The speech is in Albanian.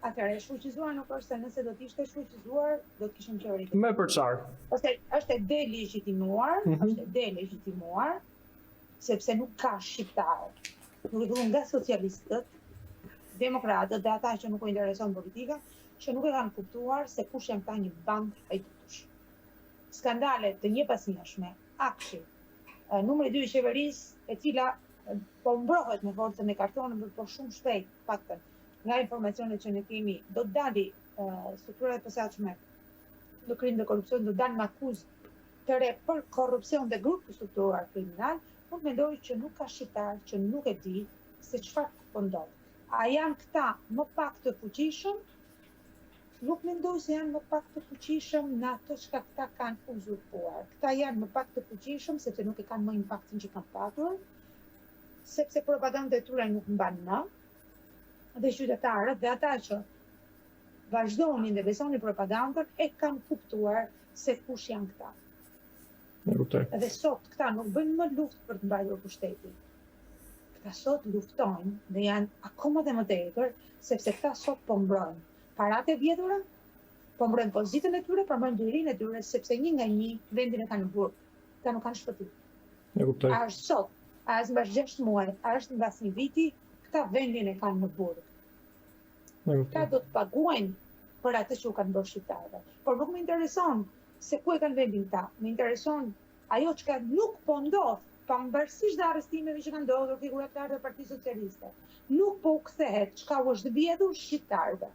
Atëherë, e shfuqizuar nuk është se nëse do të ishte shfuqizuar, do të kishim qeveri. Me për çfarë? Është e delegitimuar, është e delegitimuar, sepse nuk ka shqiptar. Nuk e duhen nga socialistët, demokratët dhe ata që nuk u intereson politika, që nuk e kanë kuptuar se kush janë këta një band pajtush. Skandalet të njëpasnjëshme, Akshi, numri 2 i qeverisë, e cila po mbrohet me forcën e kartonit, por shumë shpejt, paktën, nga informacionet që ne kemi, do të dali strukturat e posaçme në krim dhe korrupsion, do dalë me akuzë të re për korrupsion dhe grup të strukturuar kriminal, unë mendoj që nuk ka shqiptar që nuk e di se çfarë po ndodh. A janë këta më pak të fuqishëm? Nuk mendoj se janë më pak të fuqishëm në ato që këta kanë uzurpuar. Këta janë më pak të fuqishëm sepse nuk e kanë më impaktin që kanë patur, sepse propaganda e tyre nuk mban më, dhe qytetarët dhe ata që vazhdonin dhe besonin propagandën e kanë kuptuar se kush janë këta. Dhe sot këta nuk bëjnë më luftë për të mbajtur pushtetin. Këta sot luftojnë dhe janë akoma dhe më tepër, sepse këta sot po mbrojnë paratë e vjedhura, po mbrojnë pozitën e tyre, po mbrojnë lirinë e tyre, sepse një nga një vendin e kanë në burg. Këta nuk kanë shpëtim. A është sot, a është mbash 6 muaj, a është mbas një viti, këta vendin e kanë në burg. Këta do të paguajnë për atë që u kanë bërë shqiptarëve. Por nuk më intereson se ku e kanë vendin këta. Më intereson ajo që nuk po ndodh, pavarësisht dhe arrestimeve që kanë ndodhur figuratarë të Partisë Socialiste. Nuk po u kthehet çka u është vjedhur shqiptarëve.